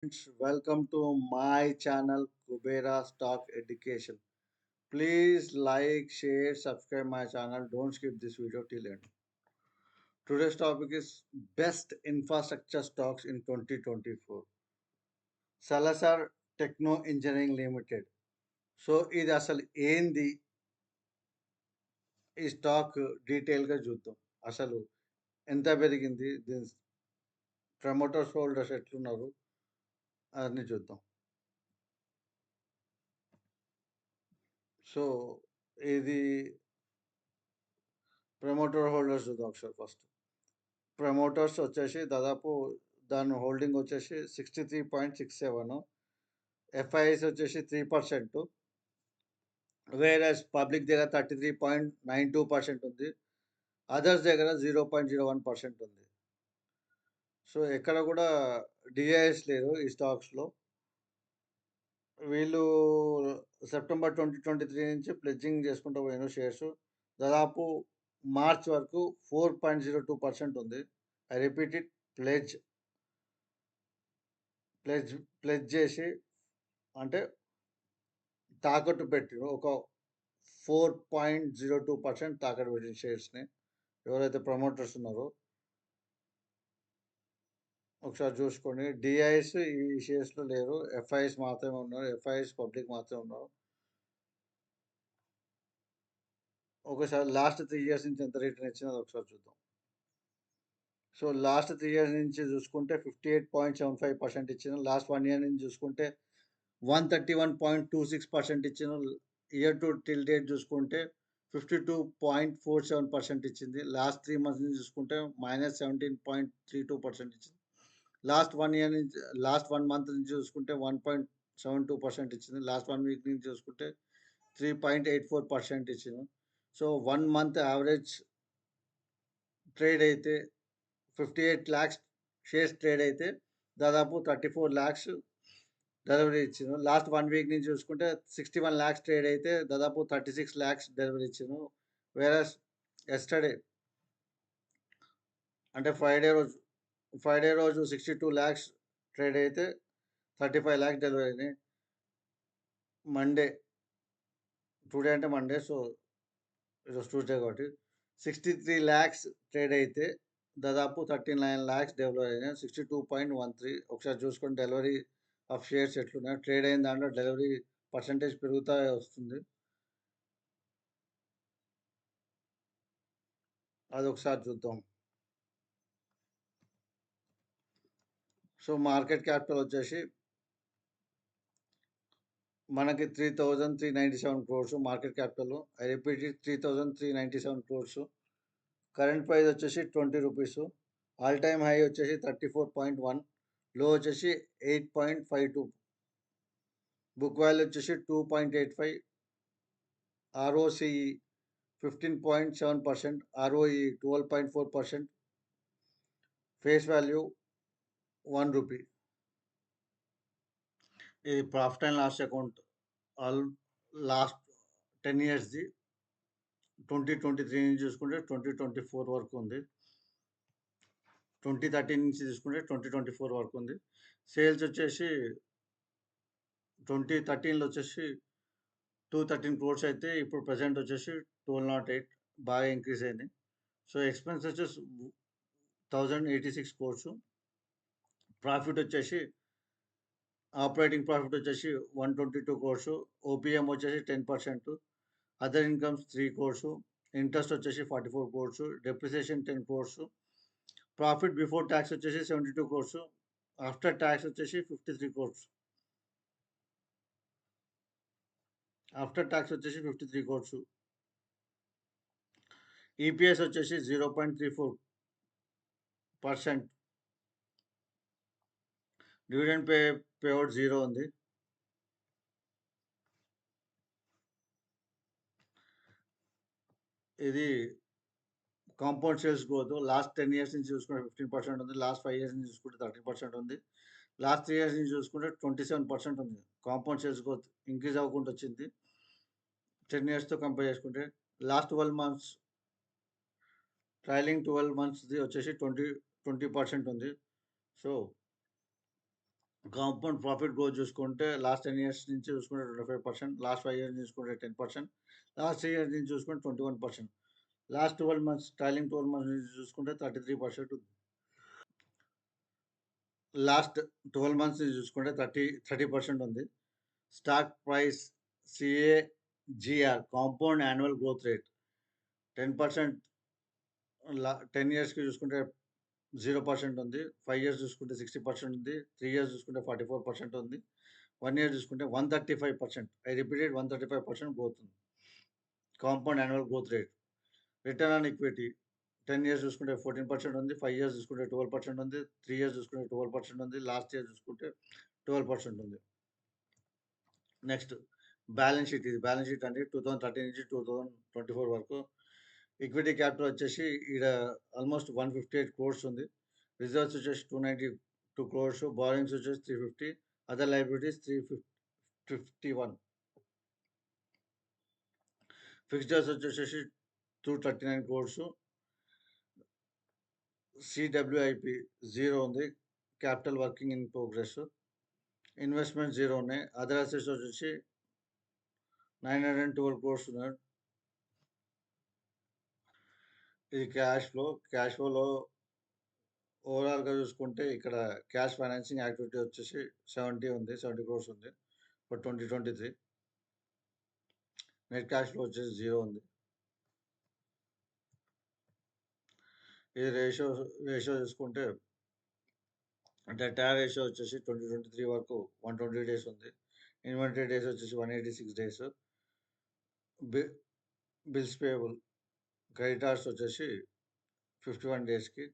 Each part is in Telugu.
Friends, welcome to my channel Kubera Stock Education. Please like, share, subscribe my channel. Don't skip this video till end. Today's topic is best infrastructure stocks in 2024. Salazar Techno Engineering Limited. So ఇది అసలు ఏంది ఈ స్టాక్ డీటెయిల్గా చూద్దాం. అసలు ఎంత పెరిగింది, దీని ప్రమోటర్స్ హోల్డర్స్ ఎట్లున్నారు అన్ని చూద్దాం. సో ఇది ప్రమోటర్ హోల్డర్స్ చూద్దాం ఒకసారి ఫస్ట్. ప్రమోటర్స్ వచ్చేసి దాదాపు దాని హోల్డింగ్ వచ్చేసి 63.67. ఎఫ్ఐఎస్ వచ్చేసి 3%. వేరే పబ్లిక్ దగ్గర 33.92% ఉంది. అదర్స్ దగ్గర 0.01% ఉంది. సో ఎక్కడ కూడా డిఐఎస్ లేరు ఈ స్టాక్స్లో. వీళ్ళు సెప్టెంబర్ 2023 నుంచి ప్లెడ్జింగ్ చేసుకుంటూ పోయిన షేర్స్ దాదాపు మార్చ్ వరకు 4.02% ఉంది. I repeat it, pledge pledge pledge చేసి అంటే తాకట్టు పెట్టిన ఒక 4.02% తాకట్టు పెట్టిన షేర్స్ని ఎవరైతే ప్రమోటర్స్ ఉన్నారో ఒకసారి చూసుకోండి. డిఐఎస్ ఈ షేర్స్లో లేరు, ఎఫ్ఐఎస్ మాత్రమే ఉన్నారు. ఎఫ్ఐఎస్ పబ్లిక్ మాత్రమే ఉన్నారు. ఒకసారి లాస్ట్ 3 years నుంచి ఎంత రిటర్న్ ఇచ్చినది ఒకసారి చూద్దాం. సో లాస్ట్ 3 years నుంచి చూసుకుంటే 58.75% ఇచ్చిన. లాస్ట్ 1 year నుంచి చూసుకుంటే 131.26% ఇచ్చిన. ఇయర్ టు టిల్ డేట్ చూసుకుంటే 52.47% ఇచ్చింది. లాస్ట్ 3 months నుంచి చూసుకుంటే -17.32% ఇచ్చింది. లాస్ట్ 1 year నుంచి లాస్ట్ 1 month నుంచి చూసుకుంటే 1.72% ఇచ్చింది. లాస్ట్ 1 week నుంచి చూసుకుంటే 3.84% ఇచ్చింది. సో 1 month యావరేజ్ ట్రేడ్ అయితే 58 lakhs షేర్స్ ట్రేడ్ అయితే దాదాపు 34 lakhs డెలివరీ ఇచ్చాను. లాస్ట్ 1 week నుంచి చూసుకుంటే 61 lakhs ట్రేడ్ అయితే దాదాపు 36 lakhs డెలివరీ ఇచ్చాను. వేరే ఎస్టర్డే అంటే ఫ్రైడే రోజు 62 lakhs ట్రేడ్ అయితే 35 lakhs డెలివరీ అయినాయి. టుడే అంటే మండే, సో ఈరోజు ట్యూస్డే కాబట్టి 63 lakhs ట్రేడ్ అయితే దాదాపు 39 lakhs డెలివరీ అయినాయి. 62.13. ఒకసారి చూసుకొని డెలివరీ ఆఫ్ షేర్స్ ఎట్లున్నాయి. ట్రేడ్ అయిన దాంట్లో డెలివరీ పర్సంటేజ్ పెరుగుతా వస్తుంది. అది ఒకసారి చూద్దాం. సో మార్కెట్ క్యాపిటల్ వచ్చేసి మనకి 3,397 crores market capital. I repeat 3,397 crores. Current price వచ్చేసి 20 రూపీస్. ఆల్ టైమ్ హై వచ్చేసి 34.1. లో వచ్చేసి 8.52. బుక్ వాల్యూ వచ్చేసి 2.85. ROCE 15.7%. ROE 12.4%. Face value 1 rupee. ఇది profit and loss account last 10 yearsది. 2023 నుంచి చూసుకుంటే 2024 వరకు ఉంది. 2013 నుంచి చూసుకుంటే 2024 వరకు ఉంది. సేల్స్ వచ్చేసి 2013లో వచ్చేసి 213 crores అయితే ఇప్పుడు ప్రజెంట్ వచ్చేసి 1208, బాగా ఇంక్రీజ్ అయింది. సో ఎక్స్పెన్స్ వచ్చేసి 1086 crores. ప్రాఫిట్ వచ్చేసి ఆపరేటింగ్ ప్రాఫిట్ వచ్చేసి 122 crores. ఓపీఎం వచ్చేసి 10%. Other incomes 3 crores. ఇంట్రెస్ట్ వచ్చేసి 44 crores. Depreciation 10 crores. Profit before tax వచ్చేసి 72 crores. ఆఫ్టర్ ట్యాక్స్ వచ్చేసి 53 crores. ఆఫ్టర్ ట్యాక్స్ వచ్చేసి 53 crores. ఈపీఎస్ వచ్చేసి 0.34%. డివిడెండ్ పేఅవుట్ 0 ఉంది. ఇది compound sales growth last 10 years నుంచి చూసుకుంటే 15% ఉంది. లాస్ట్ 5 years నుంచి చూసుకుంటే 30% ఉంది. లాస్ట్ 3 years నుంచి చూసుకుంటే 27% ఉంది. కాంపౌండ్ సేల్స్ గ్రోత్ ఇంక్రీజ్ అవ్వకుండా వచ్చింది 10 yearsతో కంపేర్ చేసుకుంటే. లాస్ట్ 12 months ట్రైలింగ్ 12 monthsది వచ్చేసి 20% ఉంది. సో కాంపౌండ్ ప్రాఫిట్ గ్రోత్ చూసుకుంటే లాస్ట్ 10 ఇయర్స్ నుంచి చూసుకుంటే 25%, లాస్ట్ 5 ఇయర్స్ చూసుకుంటే 10%, లాస్ట్ 3 ఇయర్స్ నుంచి చూసుకుంటే 21%, లాస్ట్ 12 మంత్స్ ట్రైలింగ్ 12 మంత్స్ నుంచి చూసుకుంటే 33% ఉంది. లాస్ట్ 12 మంత్స్ నుంచి చూసుకుంటే 30% ఉంది. Stock price CAGR compound annual growth rate 10%, 10 ఇయర్స్‌కి చూసుకుంటే 0% ఉంది. 5 ఇయర్స్ చూసుకుంటే 60% ఉంది. 3 ఇయర్స్ చూసుకుంటే 44% ఉంది. 1 ఇయర్ చూసుకుంటే 135%. ఐ రిపీటెడ్ 135% గ్రోత్ ఉంది. Compound annual growth rate. Return on equity 10 years చూసుకుంటే 14% ఉంది. 5 ఇయర్స్ చూసుకుంటే 12% ఉంది. 3 ఇయర్స్ చూసుకుంటే 12% ఉంది. లాస్ట్ ఇయర్ చూసుకుంటే 12% ఉంది. Next balance sheet. ఇది బ్యాలెన్స్ షీట్ అంటే 2013 నుంచి 2024 వరకు. ఈక్విటీ క్యాపిటల్ వచ్చేసి ఈడ ఆల్మోస్ట్ 158 క్రోర్స్ ఉంది. రిజర్వ్స్ వచ్చేసి 292 క్రోర్స్. బారోయింగ్స్ వచ్చేసి 350. Other liabilities 351. ఫిక్స్డ్ అసెట్స్ వచ్చేసి 239 క్రోర్స్. సిడబ్ల్యూఐపి 0 ఉంది. Capital working in progress. Investment 0 ఉన్నాయి. అదర్ అసెట్స్ వచ్చేసి 912 క్రోర్స్ ఉన్నాయి. ఇది క్యాష్ ఫ్లో. క్యాష్ ఫ్లోలో ఓవరాల్‌గా చూసుకుంటే ఇక్కడ క్యాష్ ఫైనాన్సింగ్ యాక్టివిటీ వచ్చేసి 70 ఉంది. 70 క్రోర్స్ ఉంది ఫర్ 2023. నెట్ క్యాష్ ఫ్లో వచ్చేసి 0 ఉంది. ఇది రేషియో చూసుకుంటే డెట్ రేషియో వచ్చేసి 2023 వరకు 120 డేస్ ఉంది. ఇన్వెంటరీ డేస్ వచ్చేసి 186 డేస్. బిల్స్ పేయబుల్ క్రెడిటార్స్ వచ్చేసి 51 డేస్‌కి.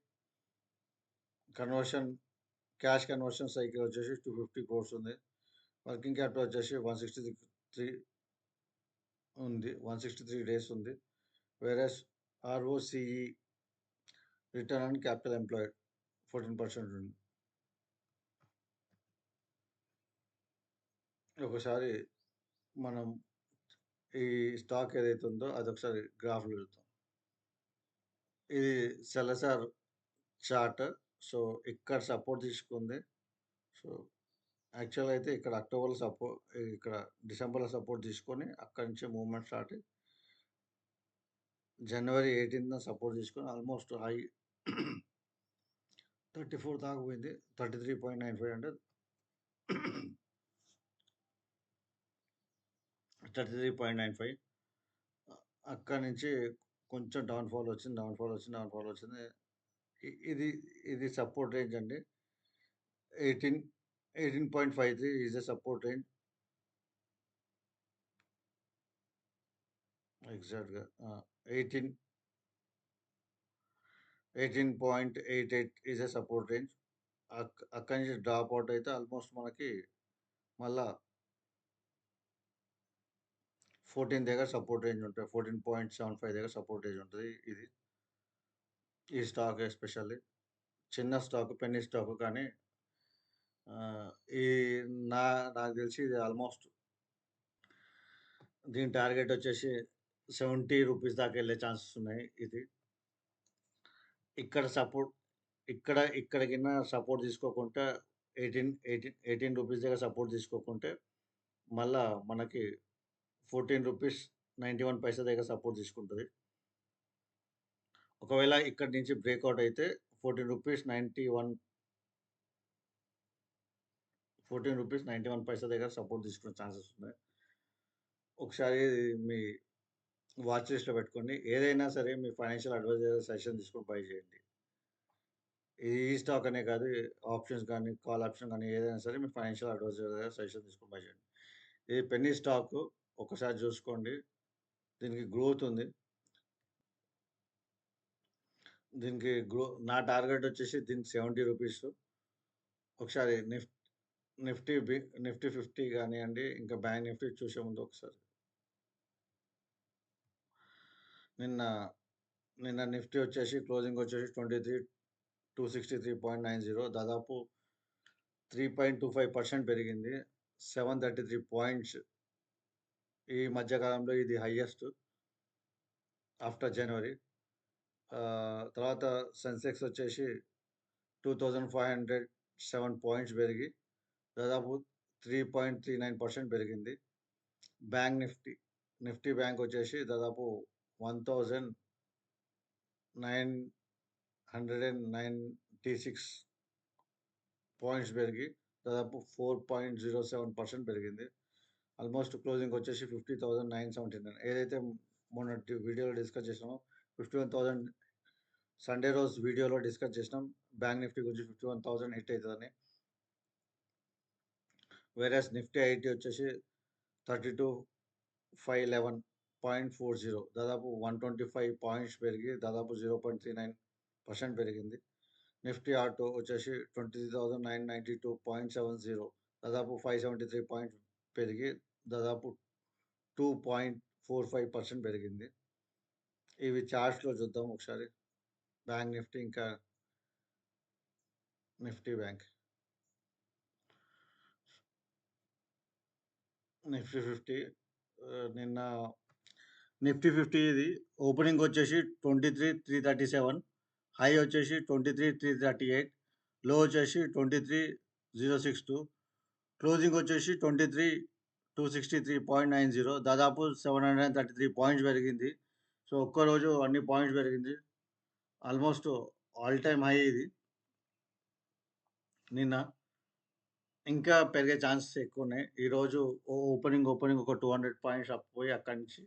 క్యాష్ కన్వర్షన్ సైకిల్ వచ్చేసి 250 క్రోర్స్ ఉంది. వర్కింగ్ క్యాపిటల్ వచ్చేసి 163 ఉంది. 163 డేస్ ఉంది. వేరస్ ROCE return on capital employed 14% ఉంది. ఒకసారి మనం ఈ స్టాక్ ఏదైతే ఉందో అదొకసారి గ్రాఫ్‌లో చూద్దాం. ఇది సెలసార్ చార్ట్. సో, ఇక్కడ సపోర్ట్ తీసుకుంది. సో, యాక్చువల్‌గా అయితే ఇక్కడ ఇక్కడ డిసెంబర్‌లో సపోర్ట్ తీసుకొని అక్కడి నుంచి మూవ్‌మెంట్ స్టార్ట్ అయ్యి జనవరి 18న సపోర్ట్ తీసుకొని ఆల్మోస్ట్ హై 34 దాకా పోయింది. 33.95 అంటే 33.95. అక్కడి నుంచి కొంచెం డౌన్‌ఫాల్ వచ్చింది. ఇది సపోర్ట్ రేంజ్ అండి. 18.53 ఈజ్ ఎ సపోర్ట్ రేంజ్. ఎగ్జాక్ట్‌గా 18.88 ఈజ్ ఎ సపోర్ట్ రేంజ్. అక్కడి నుంచి డ్రాప్ అవుట్ అయితే ఆల్మోస్ట్ మనకి మళ్ళా 14 దగ్గర సపోర్ట్ రేంజ్ ఉంటుంది. 14.75 దగ్గర సపోర్ట్ రేంజ్ ఉంటుంది. ఈ స్టాక్ ఎస్పెషల్లీ చిన్న స్టాక్, పెన్నీ స్టాక్. కానీ ఈ నాకు తెలిసి ఇది ఆల్మోస్ట్ దీని టార్గెట్ వచ్చేసి 70 రూపీస్ దాకా వెళ్ళే ఛాన్సెస్ ఉన్నాయి. ఇది ఇక్కడ కింద సపోర్ట్ తీసుకోకుంటే 18 రూపీస్ దగ్గర సపోర్ట్ తీసుకోకుంటే మళ్ళా మనకి 14 రూపీస్ 91 పైసా దగ్గర సపోర్ట్ తీసుకుంటుంది. ఒకవేళ ఇక్కడి నుంచి బ్రేక్అవుట్ అయితే 14 రూపీస్ 91 పైసా దగ్గర సపోర్ట్ తీసుకునే ఛాన్సెస్ ఉన్నాయి. ఒకసారి మీ వాచ్ లిస్ట్‌లో పెట్టుకోండి. ఏదైనా సరే మీ ఫైనాన్షియల్ అడ్వైజర్ సజెషన్ తీసుకొని బై చేయండి. ఈ స్టాక్ అనే కాదు, ఆప్షన్స్ కానీ, కాల్ ఆప్షన్ కానీ ఏదైనా సరే మీ ఫైనాన్షియల్ అడ్వైజర్ దగ్గర సజెషన్ తీసుకొని బై చేయండి. ఇది పెన్నీ స్టాక్. ఒకసారి చూసుకోండి. దీనికి గ్రోత్ ఉంది. నా టార్గెట్ వచ్చేసి దీనికి 70 రూపీస్. ఒకసారి నిఫ్టీ 50 కానివ్వండి, ఇంకా బ్యాంక్ నిఫ్టీ చూసే ముందు ఒకసారి నిన్న నిఫ్టీ వచ్చేసి క్లోజింగ్ వచ్చేసి 26263.90, దాదాపు 3.25% పెరిగింది. 733 పాయింట్స్. ఈ మధ్యకాలంలో ఇది హైయెస్ట్ ఆఫ్టర్ జనవరి. తర్వాత సెన్సెక్స్ వచ్చేసి 2507 పాయింట్స్ పెరిగి దాదాపు 3.39% పెరిగింది. బ్యాంక్ నిఫ్టీ బ్యాంక్ వచ్చేసి దాదాపు 1996 పాయింట్స్ పెరిగి దాదాపు 4.07% పెరిగింది. ఆల్మోస్ట్ క్లోజింగ్ వచ్చేసి 50,979. ఏదైతే మొన్నటి వీడియోలో డిస్కస్ చేసినామో 51,000 సండే రోజు వీడియోలో డిస్కస్ చేసినాం బ్యాంక్ నిఫ్టీ గురించి 51,000 హిట్ అవుతుందని. వేరేస్ నిఫ్టీ ఐటీ వచ్చేసి 32,511.40 దాదాపు 125 పాయింట్స్ పెరిగి దాదాపు 0.39% పెరిగింది. నిఫ్టీ ఆటో వచ్చేసి 23,992.70 దాదాపు 573 పాయింట్స్ పెరిగి దాదాపు 2.45% పెరిగింది. ఇవి చార్ట్స్లో చూద్దాం ఒకసారి. బ్యాంక్ నిఫ్టీ ఇంకా నిఫ్టీ బ్యాంక్. నిఫ్టీ 50 నిన్న నిఫ్టీ 50 ఇది ఓపెనింగ్ వచ్చేసి 23,337, హై వచ్చేసి 23,338, లో వచ్చేసి 23,062, క్లోజింగ్ వచ్చేసి 23,263.90 దాదాపు 733 పాయింట్స్ పెరిగింది. సో ఒక్కరోజు అన్ని పాయింట్స్ పెరిగింది. ఆల్మోస్ట్ ఆల్ టైమ్ హై ఇది. నిన్న ఇంకా పెరిగే ఛాన్సెస్ ఎక్కువ ఉన్నాయి. ఈరోజు ఓపెనింగ్ ఒక 200 పాయింట్స్ అప్ పోయి అక్కడి నుంచి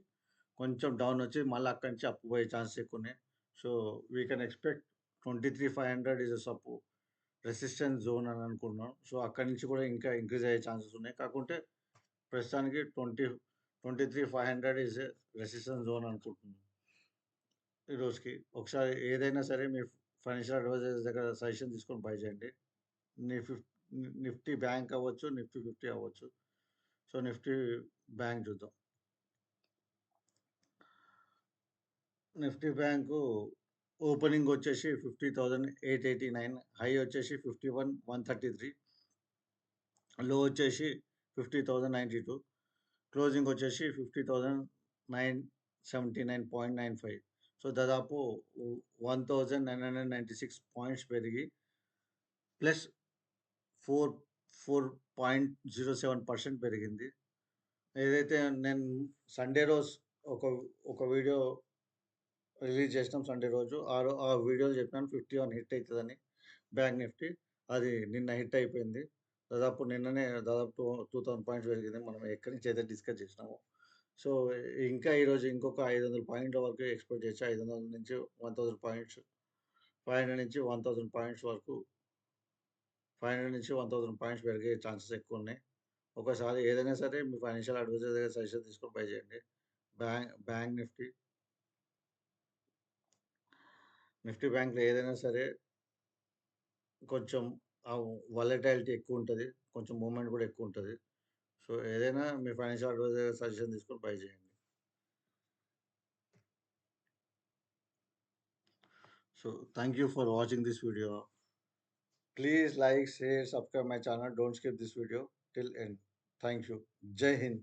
కొంచెం డౌన్ వచ్చి మళ్ళీ అక్కడి నుంచి అప్ పోయే ఛాన్సెస్ ఎక్కువ ఉన్నాయి. So we can expect 23,500 is సప్పు రెసిస్టెన్స్ జోన్ అని అనుకుంటున్నాను. సో అక్కడి నుంచి కూడా ఇంకా ఇంక్రీజ్ అయ్యే ఛాన్సెస్ ఉన్నాయి. కాకుంటే ప్రస్తుతానికి 23,500 ఇస్ రెసిస్టెన్స్ జోన్ అనుకుంటున్నాను ఈ రోజుకి. ఒకసారి ఏదైనా సరే మీ ఫైనాన్షియల్ అడ్వైజర్స్ దగ్గర సజెషన్ తీసుకొని బై చేయండి. నిఫ్టీ బ్యాంక్ అవ్వచ్చు, నిఫ్టీ 50 అవ్వచ్చు. సో నిఫ్టీ బ్యాంక్ చూద్దాం. నిఫ్టీ బ్యాంకు ఓపెనింగ్ వచ్చేసి 50,889, హై వచ్చేసి 51,133, లో వచ్చేసి 50,092, క్లోజింగ్ వచ్చేసి 50,979.95. సో దాదాపు 1,996 పాయింట్స్ పెరిగి ప్లస్ 4.07% పెరిగింది. ఏదైతే నేను సండే రోజు ఒక ఒక వీడియో రిలీజ్ చేసినాం సండే రోజు. ఆ వీడియోలో చెప్పినాను 51 హిట్ అవుతుందని బ్యాంక్ నిఫ్టీ. అది నిన్న హిట్ అయిపోయింది. దాదాపు నిన్ననే దాదాపు 2,000 పాయింట్స్ పెరిగింది. మనం ఎక్కడి నుంచి అయితే డిస్కస్ చేసినామో. సో ఇంకా ఈరోజు ఇంకొక 500 పాయింట్ల వరకు ఎక్స్పెక్ట్ చేయొచ్చు. 500 నుంచి 1,000 పాయింట్స్, 500 నుంచి 1,000 పాయింట్స్ వరకు, 500 నుంచి 1,000 పాయింట్స్ పెరిగే ఛాన్సెస్ ఎక్కువ ఉన్నాయి. ఒకసారి ఏదైనా సరే మీ ఫైనాన్షియల్ అడ్వైజర్ దగ్గర సజెషన్ తీసుకొని బై చేయండి. బ్యాంక్ నిఫ్టీ బ్యాంక్లో ఏదైనా సరే కొంచెం వాలటాలిటీ ఎక్కువ ఉంటుంది, కొంచెం మూమెంట్ కూడా ఎక్కువ ఉంటుంది. సో ఏదైనా మీ ఫైనాన్షియల్ అడ్వైజర్ సజెషన్ తీసుకొని బై చేయండి. So thank you for watching this video. Please like, share, subscribe my channel. Don't skip this video till end. Thank you. Jai Hind.